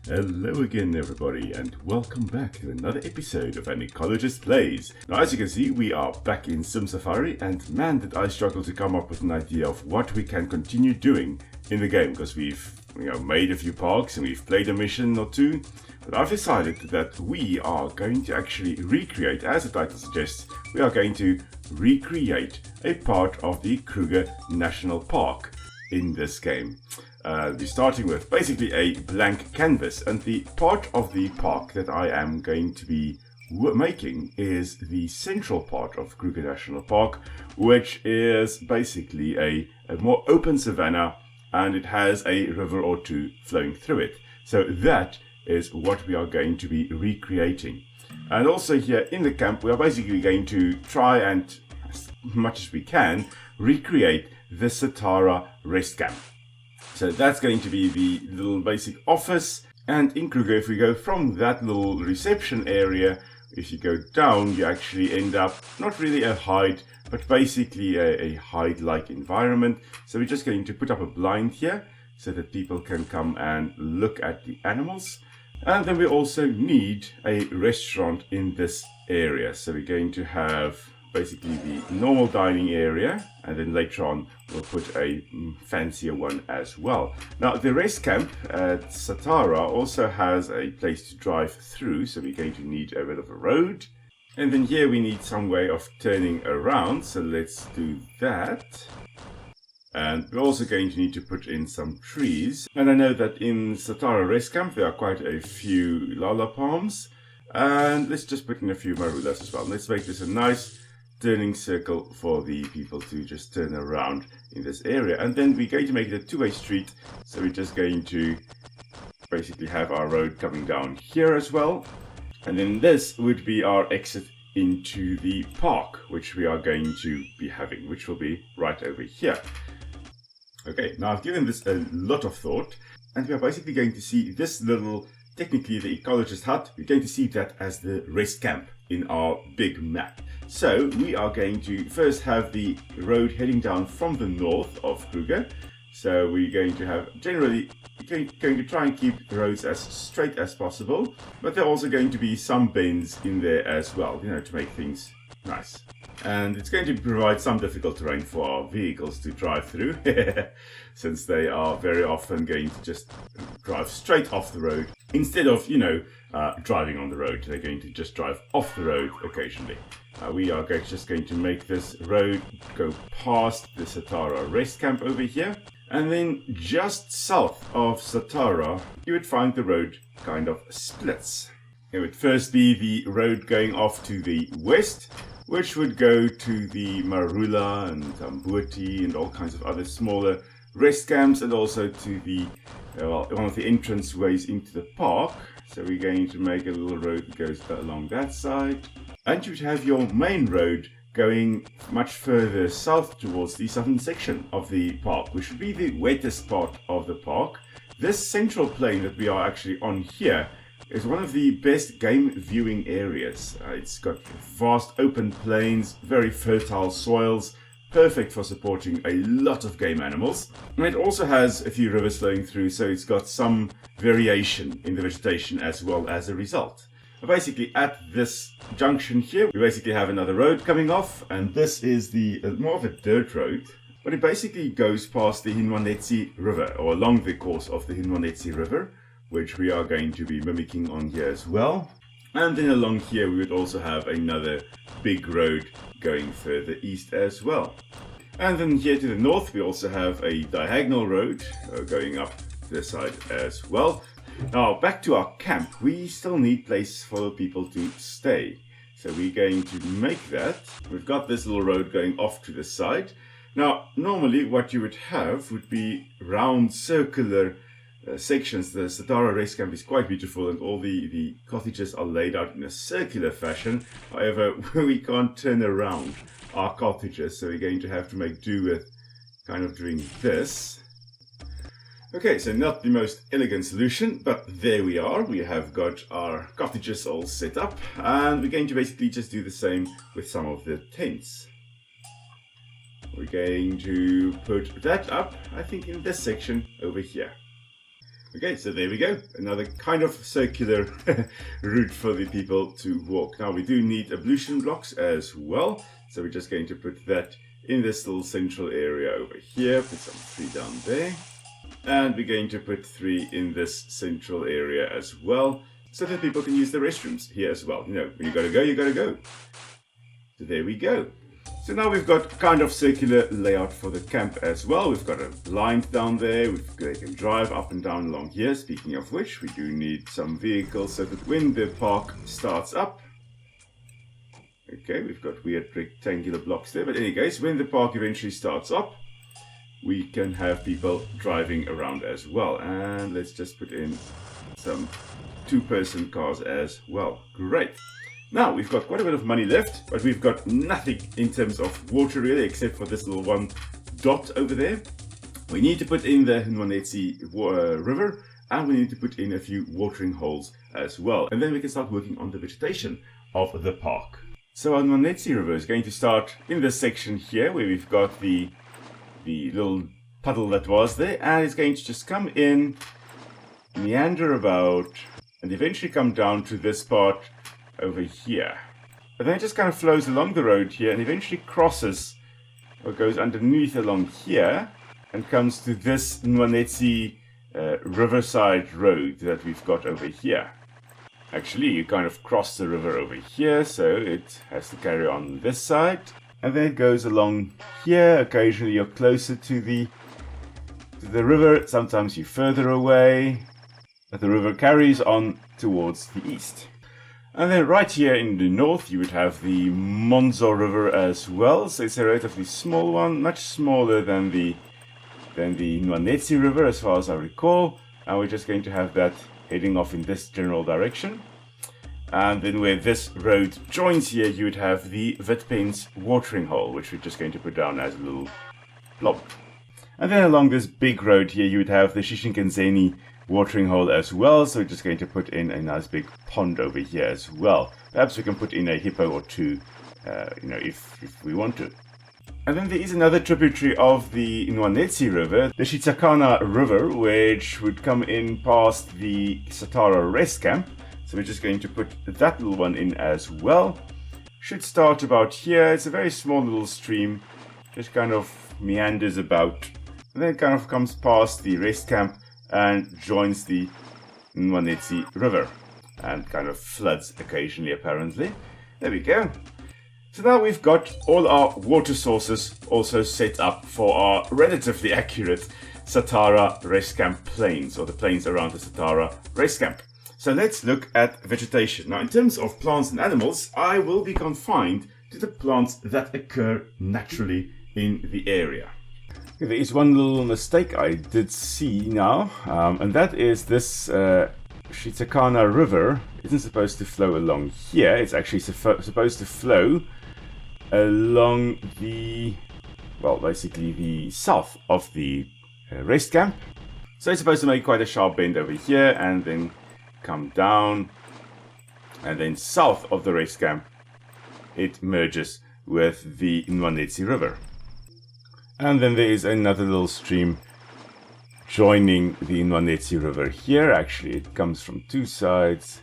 Hello again everybody and welcome back to another episode of An Ecologist Plays. Now as you can see we are back in SimSafari, and man did I struggle to come up with an idea of what we can continue doing in the game, because we've made a few parks and we've played a mission or two, but I've decided that we are going to actually recreate, as the title suggests, we are going to recreate a part of the KRUGER National Park in this game. We're starting with basically a blank canvas, and the part of the park that I am going to be making is the central part of KRUGER National Park, which is basically a more open savanna, and it has a river or two flowing through it. So that is what we are going to be recreating. And also here in the camp we are basically going to try and, as much as we can, recreate the Satara rest camp. So that's going to be the little basic office, and in KRUGER, if we go from that little reception area, if you go down, you actually end up not really a hide, but basically a hide-like environment. So we're just going to put up a blind here so that people can come and look at the animals. And then we also need a restaurant in this area. So we're going to have basically the normal dining area, and then later on we'll put a fancier one as well. Now the rest camp at Satara also has a place to drive through, so we're going to need a bit of a road, and then here we need some way of turning around, so let's do that. And we're also going to need to put in some trees, and I know that in Satara rest camp there are quite a few lala palms, and let's just put in a few marulas as well. Let's make this a nice turning circle for the people to just turn around in this area. And then we're going to make it a two-way street, so we're just going to basically have our road coming down here as well, and then this would be our exit into the park, which we are going to be having, which will be right over here. Okay, now I've given this a lot of thought, and we are basically going to see this little, technically the ecologist hut, we're going to see that as the rest camp in our big map. So we are going to first have the road heading down from the north of KRUGER. So we're going to have, generally, going to try and keep the roads as straight as possible, but there are also going to be some bends in there as well, to make things nice. And it's going to provide some difficult terrain for our vehicles to drive through, since they are very often going to just drive straight off the road instead of, driving on the road. They're going to just drive off the road occasionally. We are just going to make this road go past the Satara rest camp over here, and then just south of Satara you would find the road kind of splits. It would first be the road going off to the west, which would go to the Marula and Tambuti and all kinds of other smaller rest camps, and also to the one of the entrance ways into the park. So we're going to make a little road that goes along that side, and you would have your main road going much further south towards the southern section of the park, which would be the wettest part of the park. This central plain that we are actually on here is one of the best game viewing areas. It's got vast open plains, very fertile soils, perfect for supporting a lot of game animals. And it also has a few rivers flowing through, so it's got some variation in the vegetation as well as a result. But basically at this junction here, we basically have another road coming off, and this is the more of a dirt road, but it basically goes past the Hinwanetsi River, or along the course of the Hinwanetsi River, which we are going to be mimicking on here as well. And then along here we would also have another big road going further east as well. And then here to the north we also have a diagonal road going up this side as well. Now back to our camp, we still need place for people to stay. So we're going to make that. We've got this little road going off to the side. Now normally what you would have would be round circular sections. The Satara rest camp is quite beautiful, and all the cottages are laid out in a circular fashion. However, we can't turn around our cottages, so we're going to have to make do with kind of doing this. Okay, so not the most elegant solution, but there we are. We have got our cottages all set up, and we're going to basically just do the same with some of the tents. We're going to put that up, I think, in this section over here. Okay, so there we go. Another kind of circular route for the people to walk. Now we do need ablution blocks as well. So we're just going to put that in this little central area over here. Put some 3 down there. And we're going to put 3 in this central area as well, so that people can use the restrooms here as well. You know, when you gotta go, you gotta go. So there we go. So now we've got kind of circular layout for the camp as well. We've got a blind down there. They can drive up and down along here. Speaking of which, we do need some vehicles so that when the park starts up. Okay, we've got weird rectangular blocks there. But in any case, when the park eventually starts up, we can have people driving around as well. And let's just put in some 2-person cars as well. Great. Now, we've got quite a bit of money left, but we've got nothing in terms of water really, except for this little one dot over there. We need to put in the Nwanetsi river, and we need to put in a few watering holes as well. And then we can start working on the vegetation of the park. So our Nwanetsi river is going to start in this section here, where we've got the little puddle that was there, and it's going to just come in, meander about, and eventually come down to this part over here. And then it just kind of flows along the road here and eventually crosses or goes underneath along here and comes to this Nwanetsi riverside road that we've got over here. Actually, you kind of cross the river over here, so it has to carry on this side. And then it goes along here. Occasionally you're closer to the river, sometimes you're further away. But the river carries on towards the east. And then right here in the north you would have the Monzo River as well. So it's a relatively small one, much smaller than the Nwanetsi River as far as I recall. And we're just going to have that heading off in this general direction. And then where this road joins here, you would have the Witpen's watering hole, which we're just going to put down as a little blob. And then along this big road here, you would have the Shishinkenzeni watering hole as well. So we're just going to put in a nice big pond over here as well. Perhaps we can put in a hippo or 2, if we want to. And then there is another tributary of the Nwanetsi River, the Shitsakana River, which would come in past the Satara rest camp. So we're just going to put that little one in as well. Should start about here. It's a very small little stream, just kind of meanders about, and then it kind of comes past the rest camp and joins the Nwanetsi River and kind of floods occasionally apparently. There we go. So now we've got all our water sources also set up for our relatively accurate Satara rest camp plains, or the plains around the Satara rest camp. So let's look at vegetation. Now in terms of plants and animals, I will be confined to the plants that occur naturally in the area. There is one little mistake I did see now, and that is this Shitsakana River isn't supposed to flow along here. It's actually supposed to flow along the, well, basically the south of the rest camp. So it's supposed to make quite a sharp bend over here and then come down, and then south of the rest camp it merges with the Nwanetsi River. And then there is another little stream joining the Nwanetsi River here. Actually, it comes from 2 sides.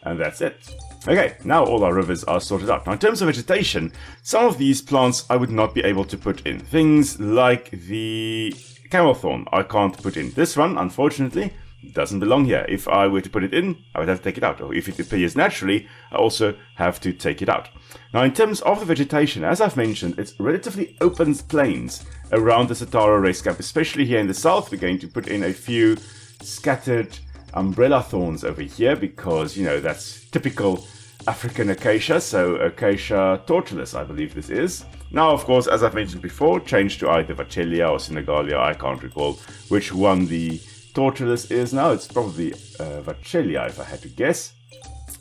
And that's it. Okay, now all our rivers are sorted out. Now in terms of vegetation, some of these plants I would not be able to put in. Things like the camel thorn I can't put in. This one, unfortunately, doesn't belong here. If I were to put it in, I would have to take it out. Or if it appears naturally, I also have to take it out. Now in terms of the vegetation, as I've mentioned, it's relatively open plains around the Satara rest camp. Especially here in the south, we're going to put in a few scattered umbrella thorns over here because, you know, that's typical African acacia, so Acacia tortilis, I believe this is. Now, of course, as I've mentioned before, changed to either Vachelia or Senegalia. I can't recall which one the tortilis is now. It's probably Vachelia, if I had to guess.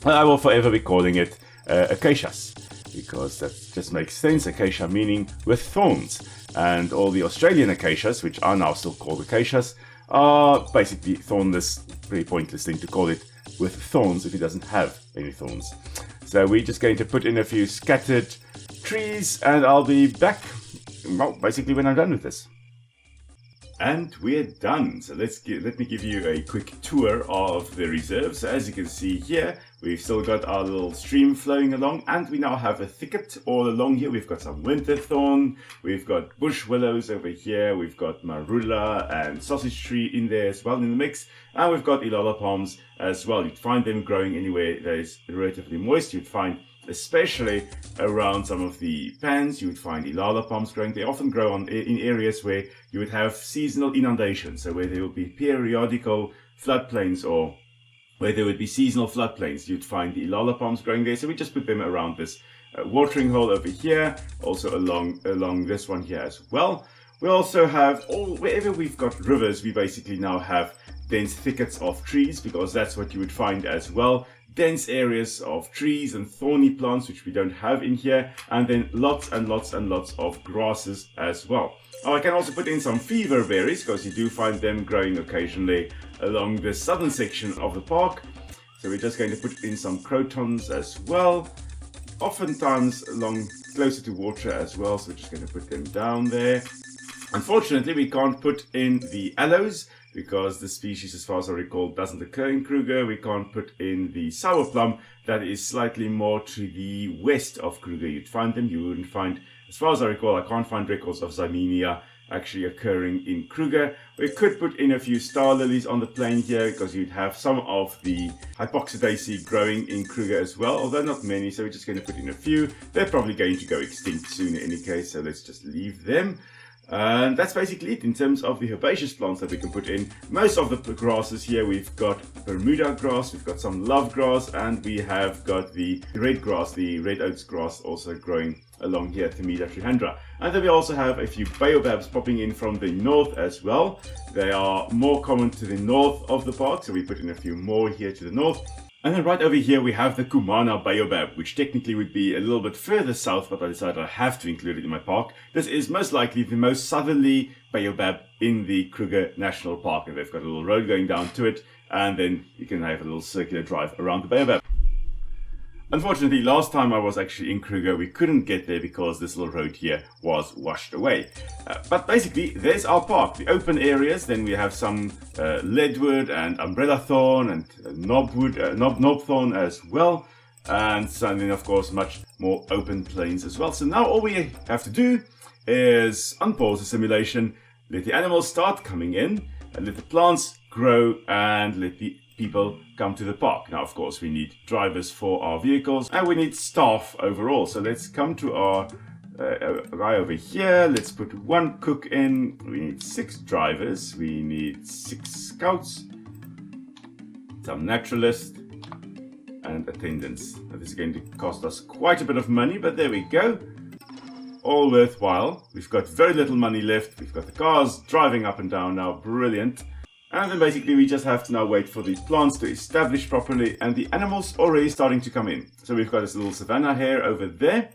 I will forever be calling it acacias, because that just makes sense. Acacia meaning with thorns. And all the Australian acacias, which are now still called acacias, are basically thornless. Pretty pointless thing to call it with thorns if it doesn't have any thorns. So we're just going to put in a few scattered trees, and I'll be back, well, basically when I'm done with this. And we're done. So let me give you a quick tour of the reserve. So as you can see here, we've still got our little stream flowing along, and we now have a thicket all along here. We've got some winter thorn, we've got bush willows over here, we've got marula and sausage tree in there as well in the mix, and we've got ilala palms as well. You'd find them growing anywhere that is relatively moist. You'd find, especially around some of the pans, you would find ilala palms growing. They often grow in areas where you would have seasonal inundation, so where there would be periodical floodplains, or where there would be seasonal floodplains, you'd find the ilala palms growing there. So we just put them around this watering hole over here, also along this one here as well. We also have, wherever we've got rivers, we basically now have dense thickets of trees, because that's what you would find as well. Dense areas of trees and thorny plants, which we don't have in here, and then lots and lots and lots of grasses as well. I can also put in some fever berries, because you do find them growing occasionally along the southern section of the park. So we're just going to put in some crotons as well, oftentimes along closer to water as well, so we're just going to put them down there. Unfortunately, we can't put in the aloes, because the species, as far as I recall, doesn't occur in Kruger. We can't put in the sour plum, that is slightly more to the west of Kruger. You'd find them, you wouldn't find, as far as I recall, I can't find records of Ximenia actually occurring in Kruger. We could put in a few star lilies on the plain here, because you'd have some of the hypoxidaceae growing in Kruger as well, although not many, so we're just going to put in a few. They're probably going to go extinct soon in any case, so let's just leave them. And that's basically it in terms of the herbaceous plants that we can put in. Most of the grasses here, we've got Bermuda grass, we've got some love grass, and we have got the red grass, the red oats grass, also growing along here, Themida trihandra. And then we also have a few baobabs popping in from the north as well. They are more common to the north of the park, so we put in a few more here to the north. And then right over here we have the Kumana baobab, which technically would be a little bit further south, but I decided I have to include it in my park. This is most likely the most southerly baobab in the Kruger National Park, and they've got a little road going down to it, and then you can have a little circular drive around the baobab. Unfortunately, last time I was actually in Kruger, we couldn't get there because this little road here was washed away. But basically, there's our park, the open areas. Then we have some leadwood and umbrella thorn and knob thorn as well. And then, of course, much more open plains as well. So now all we have to do is unpause the simulation, let the animals start coming in, and let the plants grow, and let the people come to the park. Now, of course, we need drivers for our vehicles, and we need staff overall. So let's come to our guy over here. Let's put one cook in. We need 6 drivers. We need 6 scouts, some naturalists, and attendants. Now, this is going to cost us quite a bit of money, but there we go. All worthwhile. We've got very little money left. We've got the cars driving up and down now. Brilliant. And then basically we just have to now wait for the plants to establish properly, and the animals already starting to come in. So we've got this little savanna hare over there.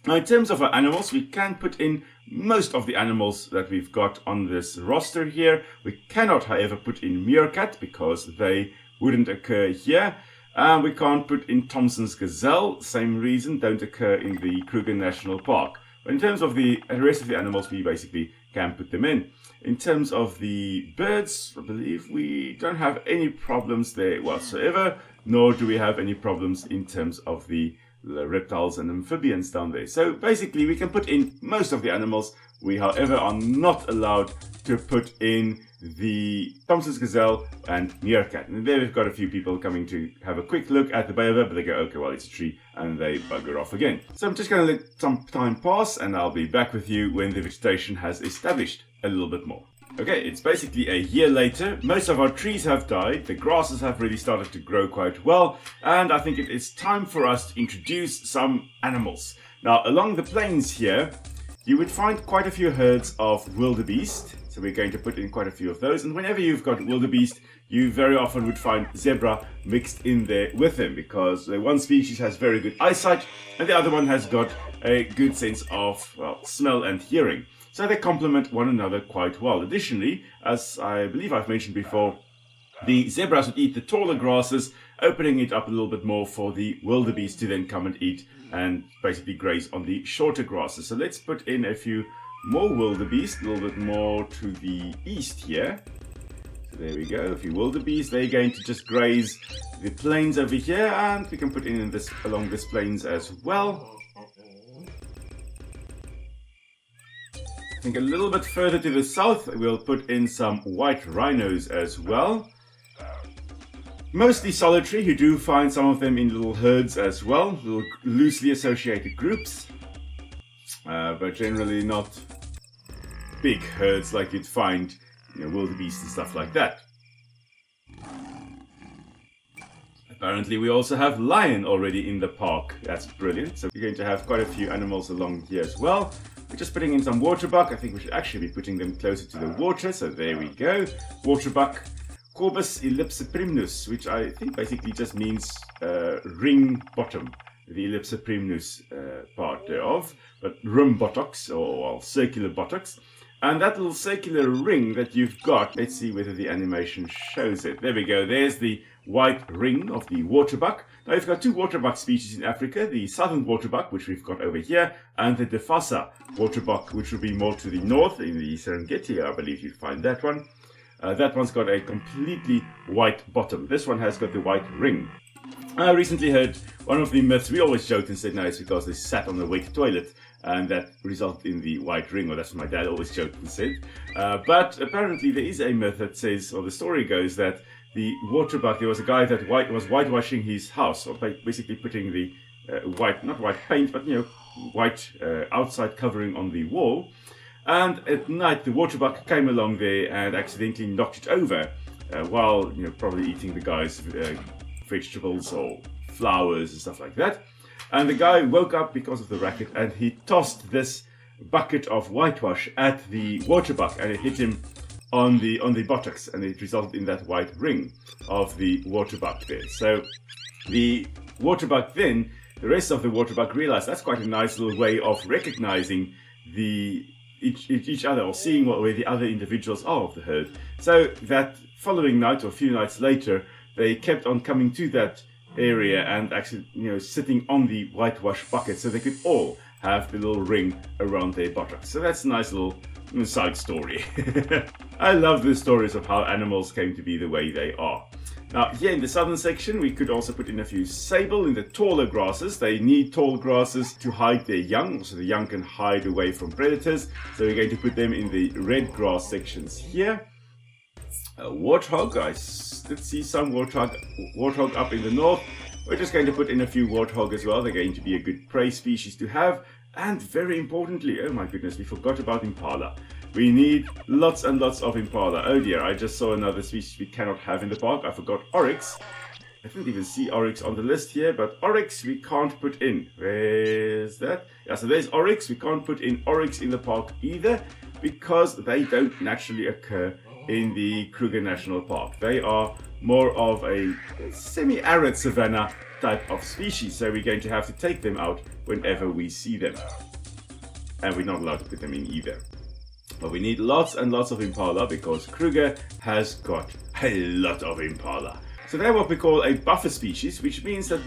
Now in terms of our animals, we can put in most of the animals that we've got on this roster here. We cannot, however, put in meerkat because they wouldn't occur here. And we can't put in Thompson's gazelle, same reason, don't occur in the Kruger National Park. But in terms of the rest of the animals, we basically can put them in. In terms of the birds, I believe we don't have any problems there whatsoever, nor do we have any problems in terms of the reptiles and amphibians down there. So basically we can put in most of the animals. We, however, are not allowed to put in the Thompson's gazelle and meerkat. And there we've got a few people coming to have a quick look at the baobab, but they go, okay, well, it's a tree, and they bugger off again. So I'm just going to let some time pass, and I'll be back with you when the vegetation has established a little bit more. Okay, it's basically a year later. Most of our trees have died, the grasses have really started to grow quite well, and I think it is time for us to introduce some animals. Now, along the plains here, you would find quite a few herds of wildebeest. So we're going to put in quite a few of those. And whenever you've got wildebeest, you very often would find zebra mixed in there with them, because the one species has very good eyesight and the other one has got a good sense of, well, smell and hearing. So they complement one another quite well. Additionally, as I believe I've mentioned before, the zebras would eat the taller grasses, opening it up a little bit more for the wildebeest to then come and eat and basically graze on the shorter grasses. So let's put in a few more wildebeest, a little bit more to the east here. So there we go, a few wildebeest. They're going to just graze the plains over here, and we can put in this along this plains as well. I think a little bit further to the south, we'll put in some white rhinos as well. Mostly solitary. You do find some of them in little herds as well, little loosely associated groups, but generally not big herds like you'd find, wildebeest and stuff like that. Apparently we also have lion already in the park. That's brilliant. So we're going to have quite a few animals along here as well. We're just putting in some waterbuck. I think we should actually be putting them closer to the water. So there we go. Waterbuck. Corbus ellipsiprimnus, which I think basically just means ring bottom. The ellipsiprimnus part thereof. But rim buttocks, or circular buttocks. And that little circular ring that you've got, let's see whether the animation shows it. There we go, there's the white ring of the waterbuck. Now you've got two waterbuck species in Africa, the southern waterbuck, which we've got over here, and the Defasa waterbuck, which will be more to the north in the Serengeti, I believe you'll find that one. That one's got a completely white bottom. This one has got the white ring. I recently heard one of the myths, we always joked and said, no, it's because they sat on the wet toilet, and that resulted in the white ring, or that's what my dad always joked and said. But apparently there is a myth that says, or the story goes, that the waterbuck, there was a guy that was whitewashing his house, or basically putting the not white paint, but white outside covering on the wall. And at night the waterbuck came along there and accidentally knocked it over while probably eating the guy's vegetables or flowers and stuff like that. And the guy woke up because of the racket, and he tossed this bucket of whitewash at the waterbuck, and it hit him on the buttocks, and it resulted in that white ring of the waterbuck there. So the waterbuck then, the rest of the waterbuck realized that's quite a nice little way of recognizing each other, or seeing where the other individuals are of the herd. So that following night, or a few nights later, they kept on coming to that area and actually sitting on the whitewash bucket, so they could all have the little ring around their buttocks. So that's a nice little side story. I love the stories of how animals came to be the way they are. Now here in the southern section we could also put in a few sable in the taller grasses. They need tall grasses to hide their young, so the young can hide away from predators. So we're going to put them in the red grass sections here. Warthog, I did see some warthog up in the north. We're just going to put in a few warthog as well. They're going to be a good prey species to have. And very importantly, oh my goodness, we forgot about impala. We need lots and lots of impala. Oh dear, I just saw another species we cannot have in the park. I forgot oryx. I didn't even see oryx on the list here, but oryx we can't put in. Where's that? Yeah, so there's oryx. We can't put in oryx in the park either, because they don't naturally occur in the Kruger National Park. They are more of a semi-arid savanna type of species, so we're going to have to take them out whenever we see them. And we're not allowed to put them in either. But we need lots and lots of impala, because Kruger has got a lot of impala. So they're what we call a buffer species, which means that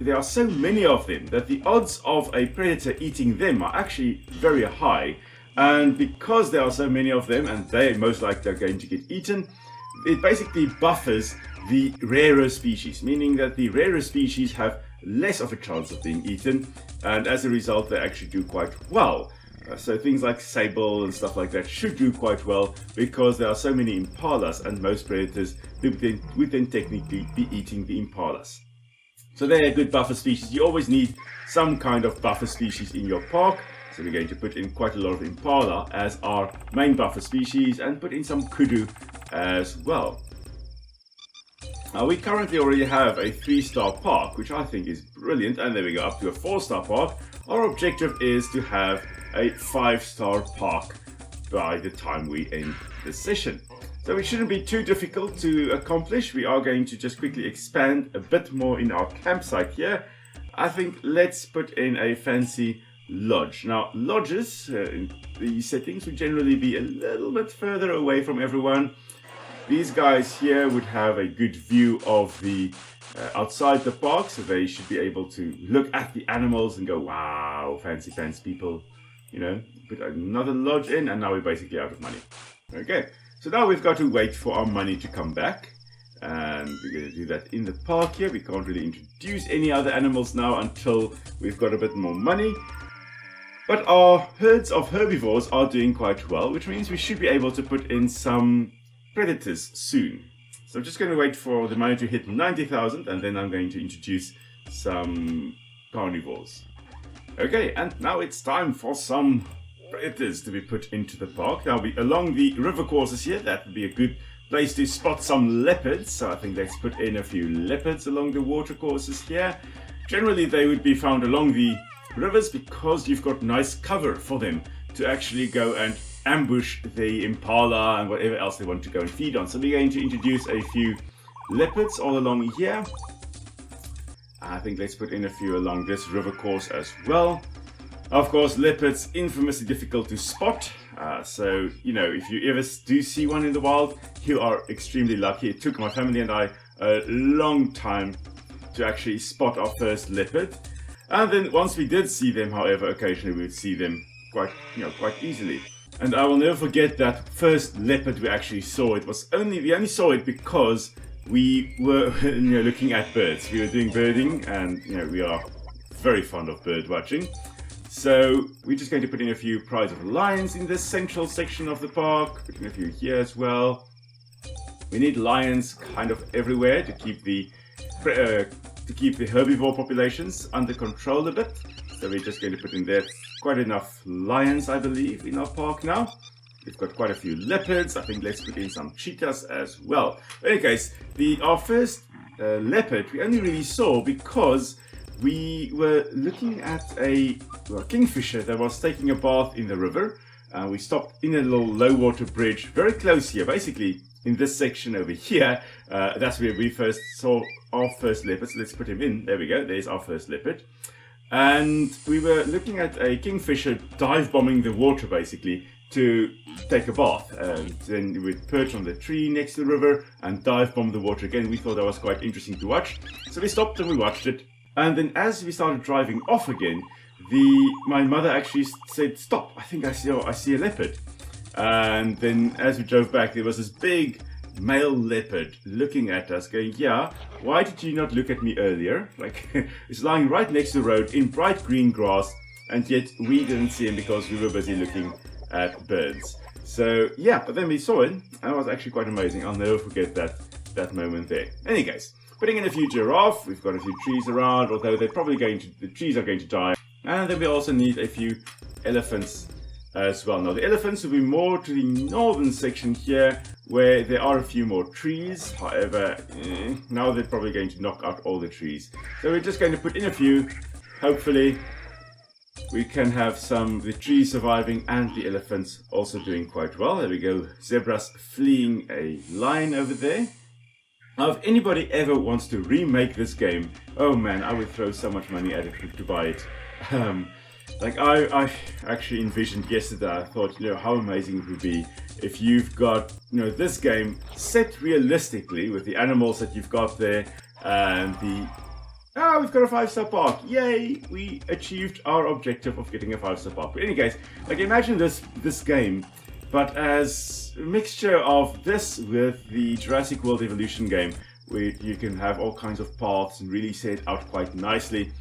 there are so many of them that the odds of a predator eating them are actually very high. And because there are so many of them, and they most likely are going to get eaten, it basically buffers the rarer species, meaning that the rarer species have less of a chance of being eaten, and as a result they actually do quite well. So things like sable and stuff like that should do quite well, because there are so many impalas, and most predators would then technically be eating the impalas. So they're a good buffer species. You always need some kind of buffer species in your park. So we're going to put in quite a lot of impala as our main buffer species, and put in some kudu as well. Now we currently already have a 3-star park, which I think is brilliant, and there we go, up to a 4-star park. Our objective is to have a 5-star park by the time we end this session. So it shouldn't be too difficult to accomplish. We are going to just quickly expand a bit more in our campsite here. I think let's put in a fancy lodge. Now lodges, the settings would generally be a little bit further away from everyone. These guys here would have a good view of the outside the park, so they should be able to look at the animals and go, wow, fancy pants people. put another lodge in, and now we're basically out of money. Okay, so now we've got to wait for our money to come back. And we're going to do that in the park here. We can't really introduce any other animals now until we've got a bit more money. But our herds of herbivores are doing quite well, which means we should be able to put in some predators soon. So I'm just going to wait for the money to hit 90,000, and then I'm going to introduce some carnivores. Okay, and now it's time for some predators to be put into the park. Now, along the river courses here, that would be a good place to spot some leopards. So I think let's put in a few leopards along the water courses here. Generally, they would be found along the rivers because you've got nice cover for them to actually go and ambush the impala and whatever else they want to go and feed on. So we're going to introduce a few leopards all along here. I think let's put in a few along this river course as well. Of course, leopards infamously difficult to spot. So, if you ever do see one in the wild, you are extremely lucky. It took my family and I a long time to actually spot our first leopard. And then once we did see them, however, occasionally we would see them quite easily. And I will never forget that first leopard we actually saw. We only saw it because we were looking at birds. We were doing birding, and we are very fond of bird watching. So we're just going to put in a few prides of lions in this central section of the park. Put in a few here as well. We need lions kind of everywhere to keep the herbivore populations under control a bit. So we're just going to put in there quite enough lions, I believe, in our park now. We've got quite a few leopards. I think let's put in some cheetahs as well. In any case, our first leopard we only really saw because we were looking at a kingfisher that was taking a bath in the river. We stopped in a little low water bridge very close here, basically in this section over here. That's where we first saw our first leopard. So let's put him in. There we go. There's our first leopard. And we were looking at a kingfisher dive bombing the water basically to take a bath. And then we would perch on the tree next to the river and dive bomb the water again. We thought that was quite interesting to watch. So we stopped and we watched it. And then as we started driving off again, my mother actually said, "Stop, I think I see a leopard." And then as we drove back, there was this big male leopard looking at us going, "Yeah, why did you not look at me earlier?" Like, it's lying right next to the road in bright green grass, and yet we didn't see him because we were busy looking at birds. So yeah, but then we saw it, and it was actually quite amazing. I'll never forget that moment there. In any case, putting in a few giraffe, we've got a few trees around, although the trees are going to die. And then we also need a few elephants as well. Now the elephants will be more to the northern section here, where there are a few more trees. However, now they're probably going to knock out all the trees. So we're just going to put in a few. Hopefully we can have the trees surviving and the elephants also doing quite well. There we go. Zebras fleeing a lion over there. Now, if anybody ever wants to remake this game, oh man, I would throw so much money at it to buy it. Like I actually envisioned yesterday, I thought, how amazing it would be if you've got, this game set realistically with the animals that you've got there and we've got a 5-star park. Yay! We achieved our objective of getting a 5-star park. But in any case, like imagine this game, but as a mixture of this with the Jurassic World Evolution game, where you can have all kinds of paths and really set it out quite nicely.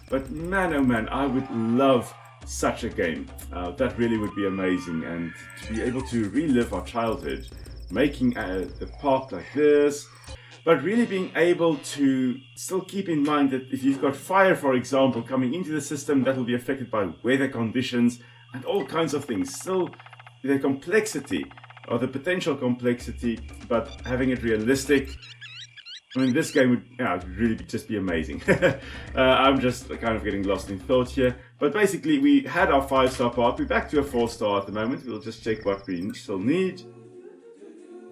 But man, oh man, I would love such a game. That really would be amazing, and to be able to relive our childhood, making a park like this, but really being able to still keep in mind that if you've got fire, for example, coming into the system, that will be affected by weather conditions and all kinds of things. Still, the complexity, or the potential complexity, but having it realistic. I mean, this game would really just be amazing. I'm just kind of getting lost in thought here. But basically, we had our 5-star park. We're back to a 4-star at the moment. We'll just check what we still need.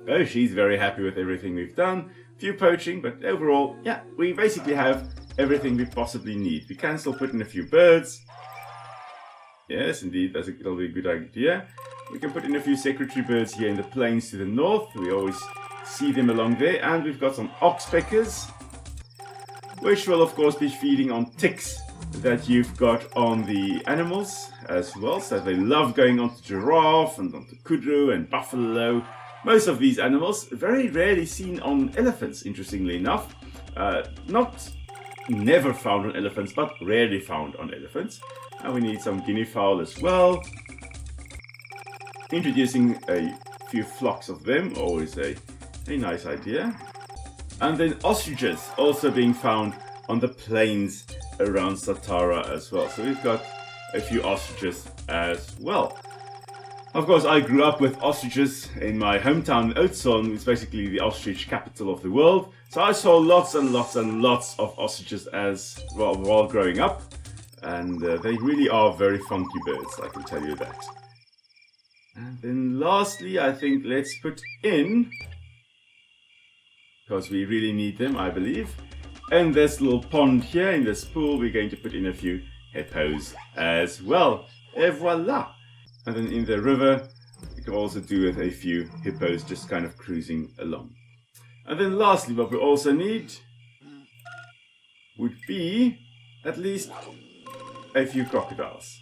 Oh, she's very happy with everything we've done. Few poaching, but overall, yeah, we basically have everything we possibly need. We can still put in a few birds. Yes, indeed, that'll be a good idea. We can put in a few secretary birds here in the plains to the north. We always see them along there, and we've got some oxpeckers, which will of course be feeding on ticks that you've got on the animals as well. So they love going onto giraffe and onto kudu and buffalo. Most of these animals very rarely seen on elephants, interestingly enough. Not never found on elephants, but rarely found on elephants. And we need some guinea fowl as well. Introducing a few flocks of them, always a nice idea. And then ostriches also being found on the plains around Satara as well. So we've got a few ostriches as well. Of course, I grew up with ostriches in my hometown, Oudtshoorn, which is basically the ostrich capital of the world. So I saw lots and lots and lots of ostriches as well while growing up. And they really are very funky birds, I can tell you that. And then lastly, I think let's put in, because we really need them, I believe. In this little pond here, in this pool, we're going to put in a few hippos as well. Et voila! And then in the river, we can also do with a few hippos just kind of cruising along. And then lastly, what we also need would be at least a few crocodiles.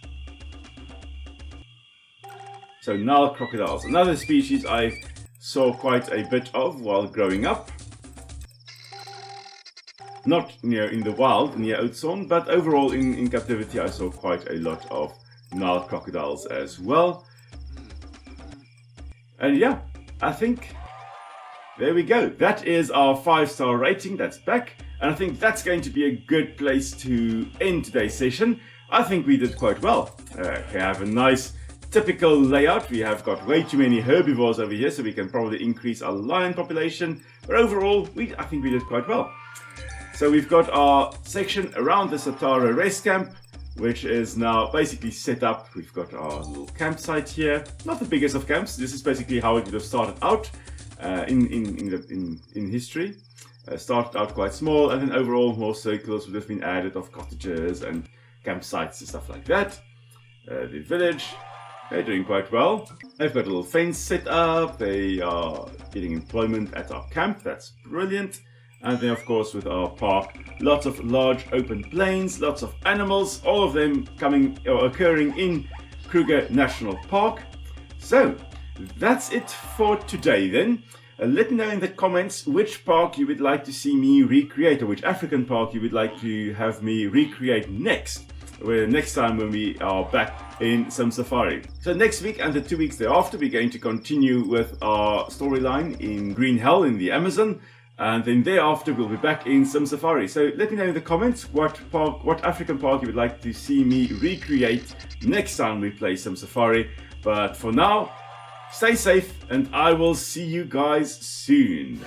So Nile crocodiles, another species I saw quite a bit of while growing up. Not in the wild, near Oudtshoorn, but overall in captivity I saw quite a lot of Nile crocodiles as well. And yeah, I think there we go. That is our 5-star rating, that's back. And I think that's going to be a good place to end today's session. I think we did quite well. We have a nice typical layout. We have got way too many herbivores over here, so we can probably increase our lion population. But overall, I think we did quite well. So we've got our section around the Satara rest camp, which is now basically set up. We've got our little campsite here. Not the biggest of camps. This is basically how it would have started out in history. Started out quite small, and then overall more circles would have been added of cottages and campsites and stuff like that. The village, they're doing quite well. They've got a little fence set up. They are getting employment at our camp. That's brilliant. And then of course with our park, lots of large open plains, lots of animals, all of them occurring in KRUGER National Park. So that's it for today then. Let me know in the comments which park you would like to see me recreate, or which African park you would like to have me recreate next. Next time when we are back in SimSafari. So next week and the 2 weeks thereafter, we're going to continue with our storyline in Green Hell in the Amazon. And then thereafter we'll be back in SimSafari. So let me know in the comments what African park you would like to see me recreate next time we play SimSafari. But for now, stay safe and I will see you guys soon.